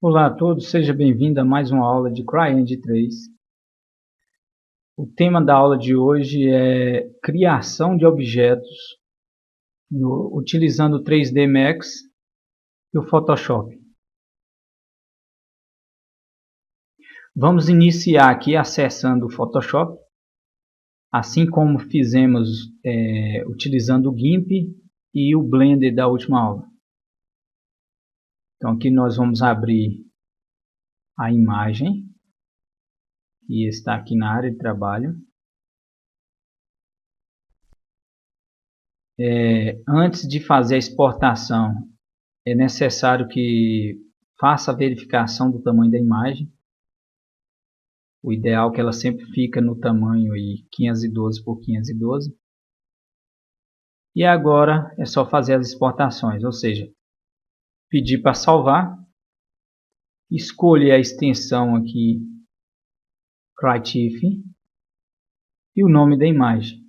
Olá a todos, seja bem-vindo a mais uma aula de CryEngine 3. O tema da aula de hoje é criação de objetos utilizando o 3D Max e o Photoshop. Vamos iniciar aqui acessando o Photoshop, assim como fizemos utilizando o GIMP e o Blender da última aula. Então aqui nós vamos abrir a imagem que está aqui na área de trabalho. Antes de fazer a exportação, é necessário que faça a verificação do tamanho da imagem. O ideal é que ela sempre fica no tamanho aí 512 por 512. E agora é só fazer as exportações, ou seja, pedir para salvar, escolher a extensão aqui CryTIFF e o nome da imagem.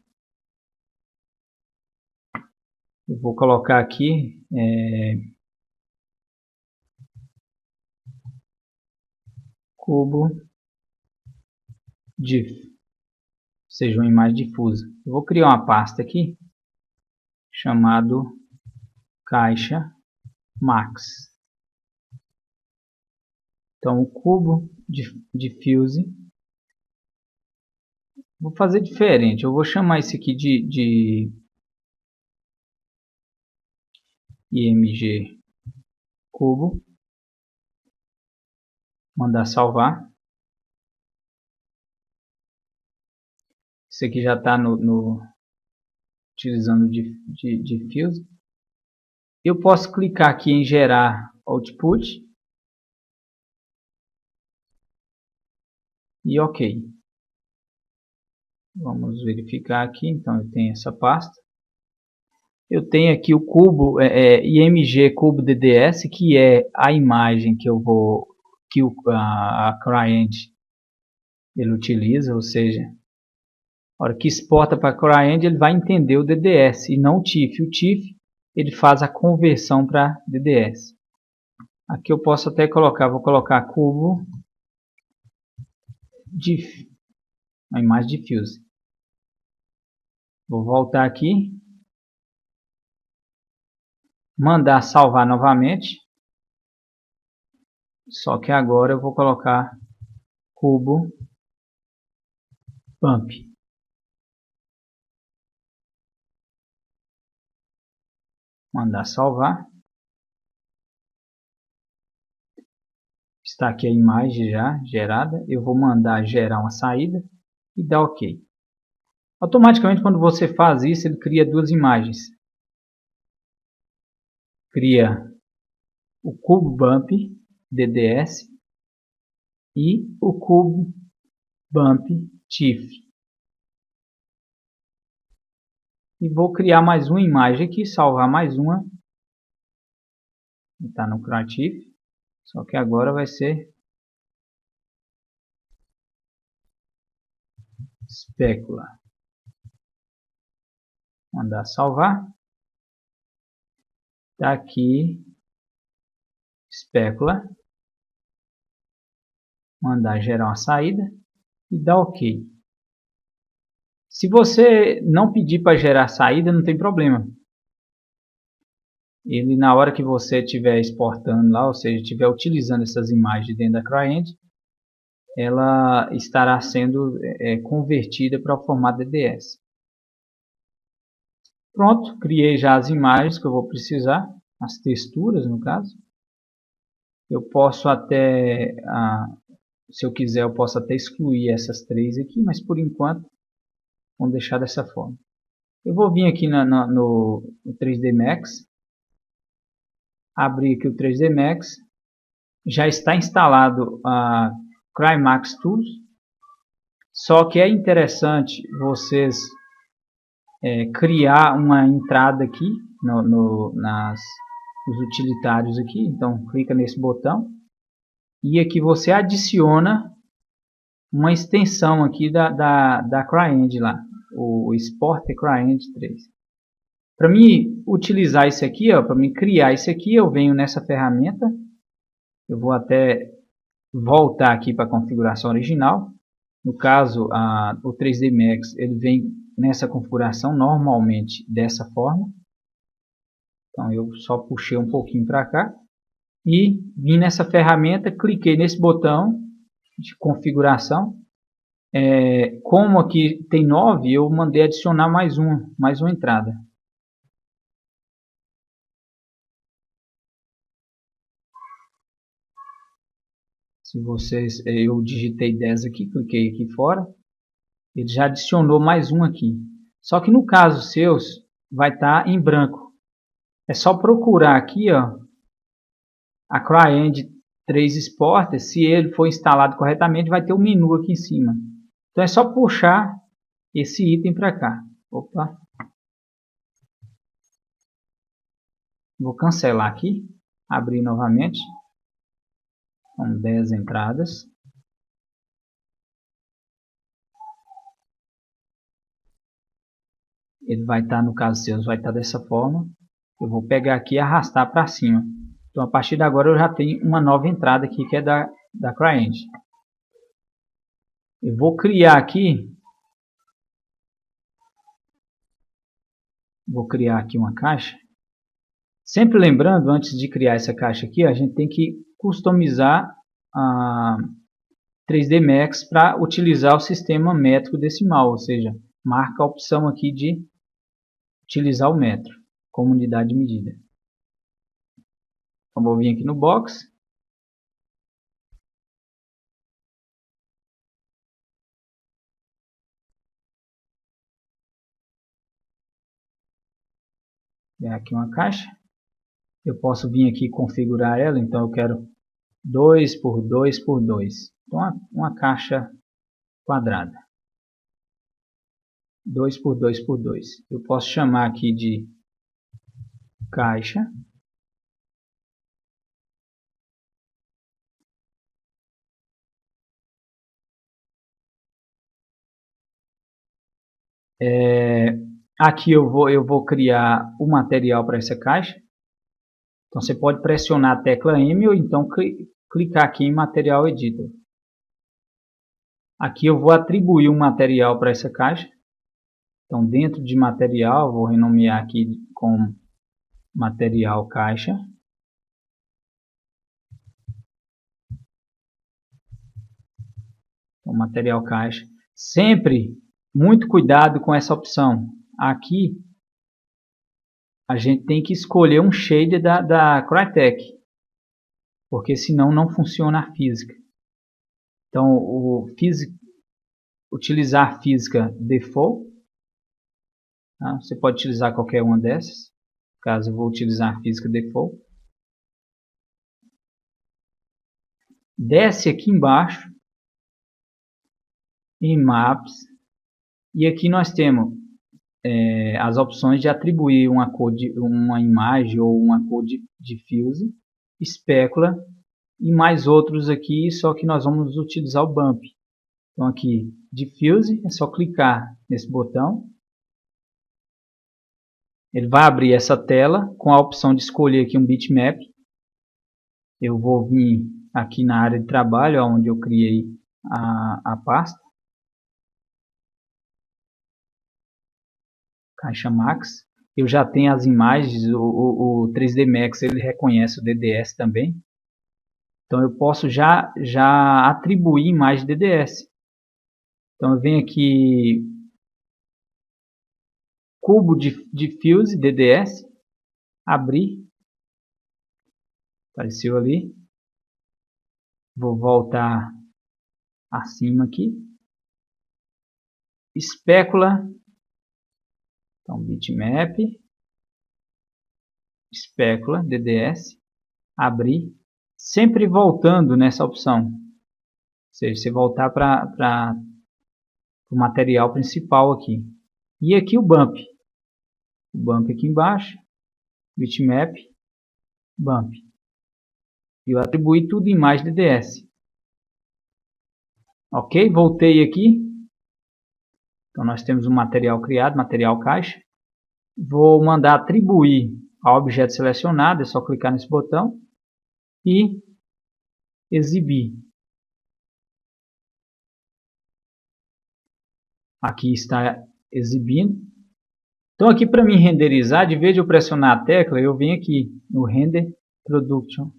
Eu vou colocar aqui cubo diff, ou seja, uma imagem difusa. Eu vou criar uma pasta aqui chamado caixa max. Então o cubo diffuse, vou fazer diferente, eu vou chamar esse aqui de img cubo, mandar salvar. Isso aqui já está utilizando diffuse. Eu posso clicar aqui em gerar output e ok. Vamos verificar aqui. Então eu tenho essa pasta. Eu tenho aqui o cubo img cubo DDS, que é a imagem que a CryEngine ele utiliza, ou seja, a hora que exporta para a CryEngine ele vai entender o DDS e não o TIFF. O TIFF ele faz a conversão para DDS. Aqui eu posso até colocar, vou colocar cubo diff, a imagem diffuse. Vou voltar aqui, mandar salvar novamente, só que agora eu vou colocar cubo bump. Mandar salvar. Está aqui a imagem já gerada. Eu vou mandar gerar uma saída e dar OK. Automaticamente, quando você faz isso, ele cria duas imagens. Cria o cubo bump DDS e o cubo bump TIFF. E vou criar mais uma imagem aqui, salvar mais uma. Está no CryTIFF, só que agora vai ser espécula. Mandar salvar. Está aqui espécula. Mandar gerar uma saída e dar OK. Se você não pedir para gerar saída, não tem problema. Ele, na hora que você estiver exportando lá, ou seja, estiver utilizando essas imagens dentro da CryEngine, ela estará sendo convertida para o formato DDS. Pronto, criei já as imagens que eu vou precisar, as texturas no caso. Eu posso até, se eu quiser, eu posso até excluir essas três aqui, mas por enquanto, vamos deixar dessa forma. Eu vou vir aqui no 3D Max, abrir aqui o 3D Max, já está instalado a CryMax Tools, só que é interessante vocês criar uma entrada aqui nos utilitários aqui. Então clica nesse botão e aqui você adiciona uma extensão aqui da CryEngine lá, o Export CryEngine 3. Para mim utilizar isso aqui, para mim criar isso aqui, eu venho nessa ferramenta, Eu vou até voltar aqui para a configuração original. No caso, o 3D Max ele vem nessa configuração normalmente dessa forma. Então eu só puxei um pouquinho para cá e vim nessa ferramenta, cliquei nesse botão de configuração. Como aqui tem 9, eu mandei adicionar mais uma entrada. Se vocês, eu digitei 10 aqui, cliquei aqui fora, ele já adicionou mais um aqui. Só que no caso seus, vai estar em branco. É só procurar aqui, ó, a CryEngine 3 Exporter, se ele for instalado corretamente, vai ter um menu aqui em cima. Então é só puxar esse item para cá. Opa. Vou cancelar aqui, abrir novamente. São 10 entradas. Ele vai estar, no caso seu, vai estar dessa forma. Eu vou pegar aqui e arrastar para cima. Então a partir de agora eu já tenho uma nova entrada aqui que é da CryEngine. Eu vou criar aqui. Vou criar aqui uma caixa. Sempre lembrando, antes de criar essa caixa aqui, a gente tem que customizar a 3D Max para utilizar o sistema métrico decimal, ou seja, marca a opção aqui de utilizar o metro como unidade de medida. Então vou vir aqui no box. Criar aqui uma caixa. Eu posso vir aqui configurar ela, então eu quero 2 por 2 por 2. Então uma caixa quadrada. 2 por 2 por 2. Eu posso chamar aqui de caixa. Aqui eu vou criar o material para essa caixa. Então você pode pressionar a tecla M ou então clicar aqui em Material Editor. Aqui eu vou atribuir um material para essa caixa. Então dentro de material, vou renomear aqui com material caixa. Então, material caixa. Sempre muito cuidado com essa opção. Aqui a gente tem que escolher um shader da Crytek, porque senão não funciona a física. Então, utilizar a física default, tá? Você pode utilizar qualquer uma dessas. No caso, eu vou utilizar a física default. Desce aqui embaixo em Maps, e aqui nós temos as opções de atribuir uma cor de uma imagem ou uma cor de diffuse, espécula e mais outros aqui, só que nós vamos utilizar o bump. Então aqui, diffuse, é só clicar nesse botão. Ele vai abrir essa tela com a opção de escolher aqui um bitmap. Eu vou vir aqui na área de trabalho, onde eu criei a pasta. Caixa Max. Eu já tenho as imagens, o 3D Max ele reconhece o DDS também. Então eu posso já atribuir imagem DDS. Então eu venho aqui, cubo de diffuse DDS, abrir, apareceu ali. Vou voltar acima aqui. Espécula. Então, bitmap, espécula, DDS, abrir, sempre voltando nessa opção. Ou seja, você voltar para o material principal aqui. E aqui o bump. O bump aqui embaixo, bitmap, bump. E eu atribuí tudo em imagem DDS. Ok, voltei aqui. Então nós temos um material criado, material caixa. Vou mandar atribuir ao objeto selecionado, é só clicar nesse botão. E exibir. Aqui está exibindo. Então aqui para mim renderizar, de vez de eu pressionar a tecla, eu venho aqui no Render Production.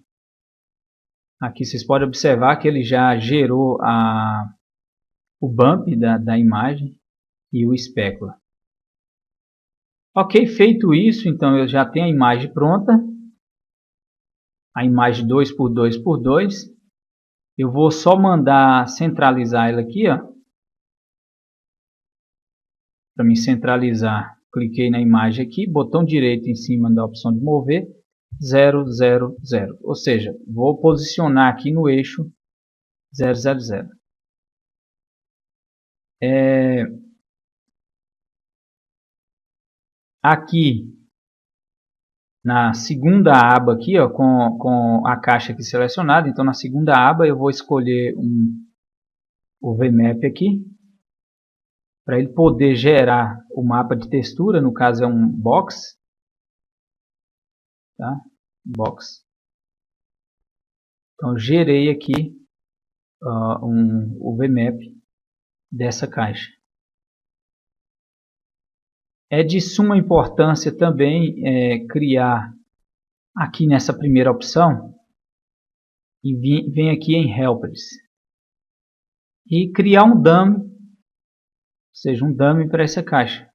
Aqui vocês podem observar que ele já gerou o bump da imagem e o espécula. Ok, feito isso, então eu já tenho a imagem pronta. A imagem 2x2x2. Eu vou só mandar centralizar ela aqui, ó. Para me centralizar, cliquei na imagem aqui, botão direito em cima da opção de mover, 0, 0, 0. Ou seja, vou posicionar aqui no eixo 0, 0, 0. Aqui na segunda aba aqui, ó, com a caixa aqui selecionada, então na segunda aba eu vou escolher o VMap aqui, para ele poder gerar o mapa de textura, no caso é um box, tá? Box. Então gerei aqui o VMap dessa caixa. É de suma importância também criar aqui nessa primeira opção e vem aqui em Helpers e criar um dummy, ou seja, um dummy para essa caixa.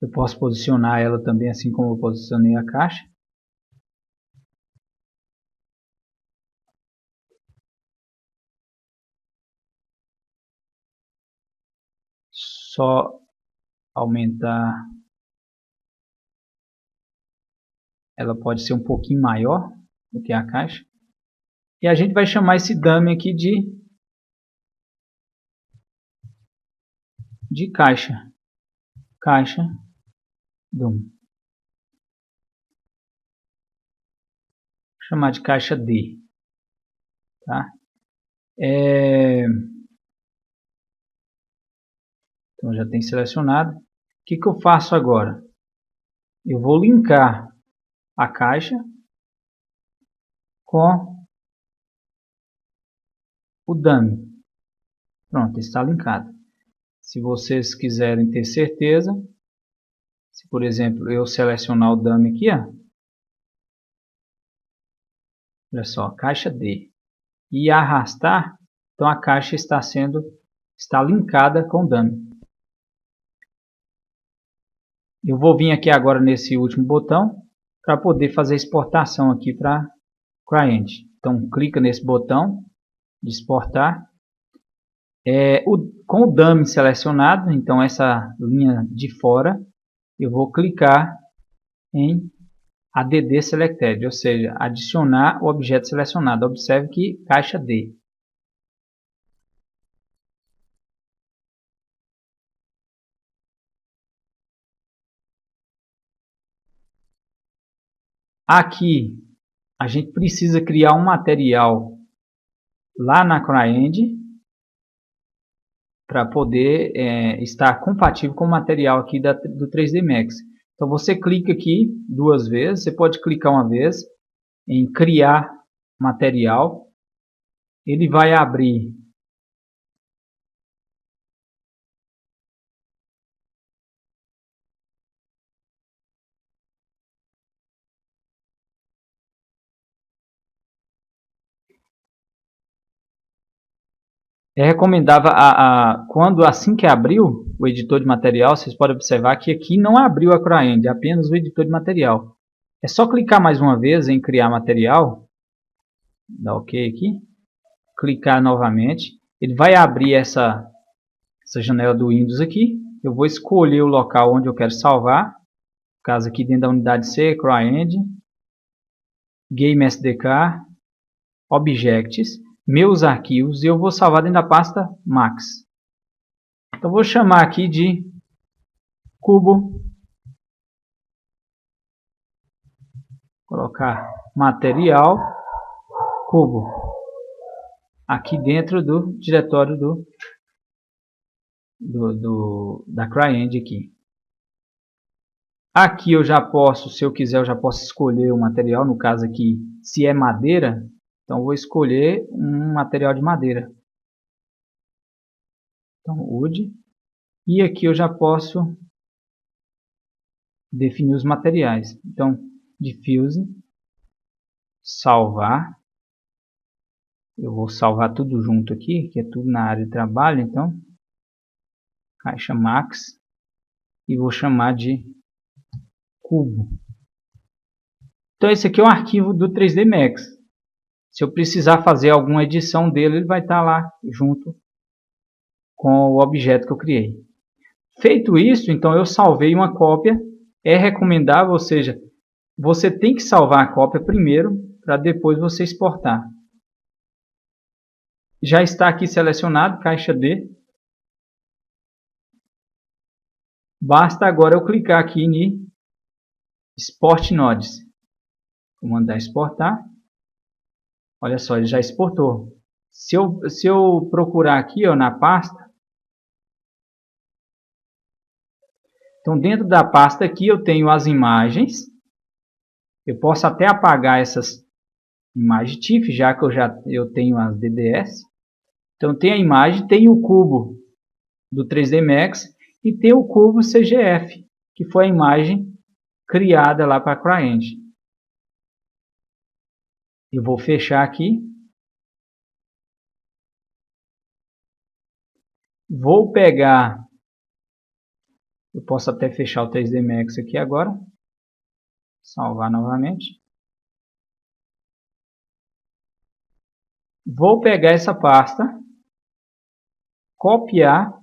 Eu posso posicionar ela também assim como eu posicionei a caixa. Só aumentar. Ela pode ser um pouquinho maior do que a caixa. E a gente vai chamar esse dummy aqui de caixa. Caixa DOM. Vou chamar de caixa D. Tá? Então já tem selecionado. O que eu faço agora? Eu vou linkar a caixa com o dummy. Pronto, está linkado. Se vocês quiserem ter certeza, se por exemplo eu selecionar o dummy aqui, ó, olha só, caixa D, e arrastar, então a caixa está linkada com o dummy. Eu vou vir aqui agora nesse último botão para poder fazer a exportação aqui para cliente. Então clica nesse botão de exportar. Com o dummy selecionado, então essa linha de fora, eu vou clicar em ADD Selected, ou seja, adicionar o objeto selecionado. Observe que caixa D. Aqui a gente precisa criar um material lá na CryEngine para poder estar compatível com o material aqui do 3D Max. Então você clica aqui duas vezes, você pode clicar uma vez em criar material, ele vai abrir é recomendável, quando assim que abriu o editor de material, vocês podem observar que aqui não abriu a CryEngine, apenas o editor de material. É só clicar mais uma vez em criar material, dá OK aqui, clicar novamente, ele vai abrir essa janela do Windows aqui, eu vou escolher o local onde eu quero salvar, no caso aqui dentro da unidade C, CryEngine, Game SDK, Objects, meus arquivos, e eu vou salvar dentro da pasta Max. Então vou chamar aqui de cubo, colocar material, cubo. aqui dentro do diretório da CryEngine aqui. Aqui eu já posso, se eu quiser, eu já posso escolher o material. No caso aqui, se é madeira, então eu vou escolher um material de madeira. Então, wood. E aqui eu já posso definir os materiais. Então, diffuse, salvar. Eu vou salvar tudo junto aqui, que é tudo na área de trabalho. Então, caixa max. E vou chamar de cubo. Então, esse aqui é um arquivo do 3D Max. Se eu precisar fazer alguma edição dele, ele vai estar lá junto com o objeto que eu criei. Feito isso, então eu salvei uma cópia. É recomendável, ou seja, você tem que salvar a cópia primeiro, para depois você exportar. Já está aqui selecionado, caixa D. Basta agora eu clicar aqui em Export Nodes. Vou mandar exportar. Olha só, ele já exportou. Se eu procurar aqui ó, na pasta, então dentro da pasta aqui eu tenho as imagens. Eu posso até apagar essas imagens TIFF, já que eu tenho as DDS. Então tem a imagem, tem o cubo do 3D Max e tem o cubo CGF, que foi a imagem criada lá para a CryEngine. Eu vou fechar aqui. Vou pegar, eu posso até fechar o 3D Max aqui agora. Salvar novamente. Vou pegar essa pasta, copiar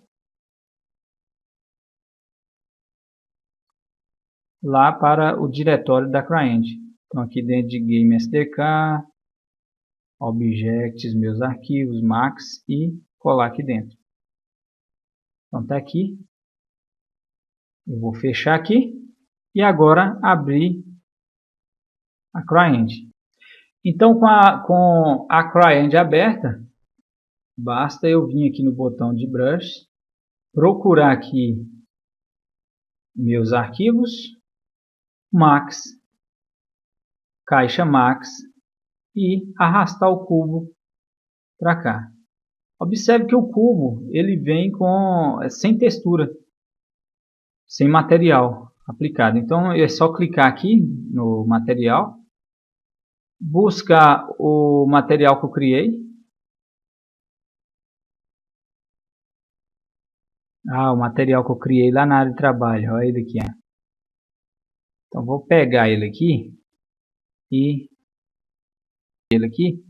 lá para o diretório da CryEngine. Então aqui dentro de Game SDK, Objects, meus arquivos, Max e colar aqui dentro. Então está aqui. Eu vou fechar aqui e agora abrir a CryEngine. Então com a CryEngine aberta, basta eu vir aqui no botão de Brush, procurar aqui meus arquivos, Max, caixa Max e arrastar o cubo para cá. Observe que o cubo ele vem sem textura, sem material aplicado. Então é só clicar aqui no material, buscar o material que eu criei. O material que eu criei lá na área de trabalho, olha ele aqui. Então vou pegar ele aqui e ele aqui.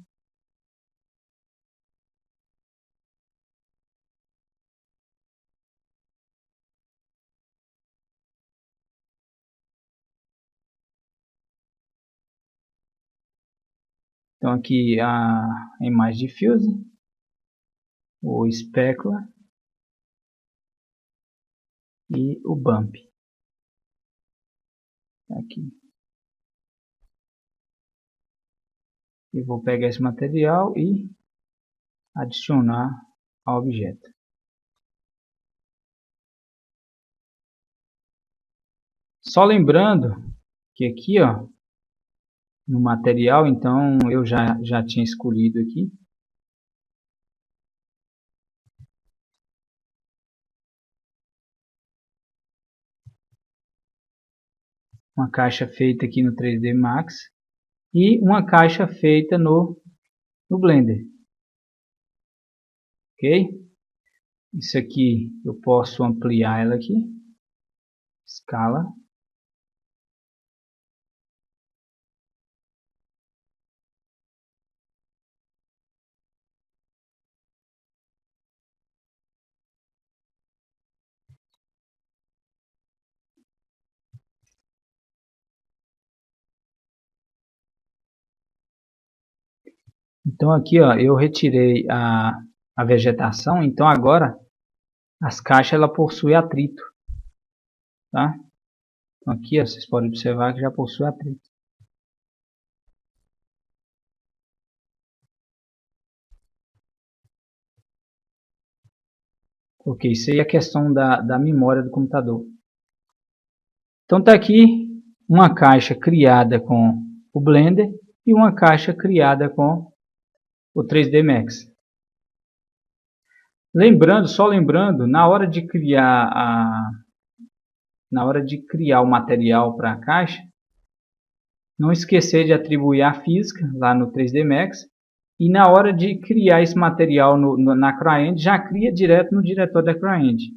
Então aqui a imagem diffuse, o specular e o bump. Aqui. Eu vou pegar esse material e adicionar ao objeto. Só lembrando que aqui, ó, no material, então eu já tinha escolhido aqui. Uma caixa feita aqui no 3D Max e uma caixa feita no Blender. Ok? Isso aqui eu posso ampliar ela aqui. Escala. Então aqui ó, eu retirei a vegetação, então agora as caixas ela possui atrito. Tá? Então aqui ó, vocês podem observar que já possui atrito. Porque isso aí é a questão da memória do computador. Então está aqui uma caixa criada com o Blender e uma caixa criada com o 3D Max. Só lembrando, na hora de criar o material para a caixa, não esquecer de atribuir a física lá no 3D Max. E na hora de criar esse material na CryEngine, já cria direto no diretório da CryEngine.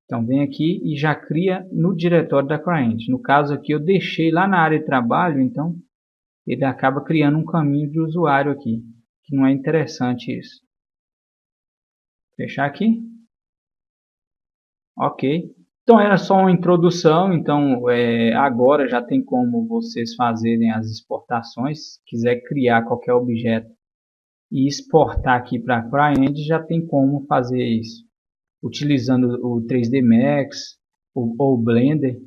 Então vem aqui e já cria no diretório da CryEngine. No caso aqui eu deixei lá na área de trabalho, então ele acaba criando um caminho de usuário aqui, que não é interessante isso. Fechar aqui. Ok. Então era só uma introdução, então agora já tem como vocês fazerem as exportações. Se quiser criar qualquer objeto e exportar aqui para a CryEngine, já tem como fazer isso. Utilizando o 3D Max, ou o Blender,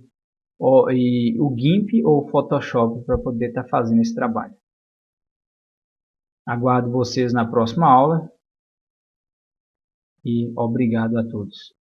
e o GIMP ou o Photoshop para poder estar fazendo esse trabalho. Aguardo vocês na próxima aula e obrigado a todos.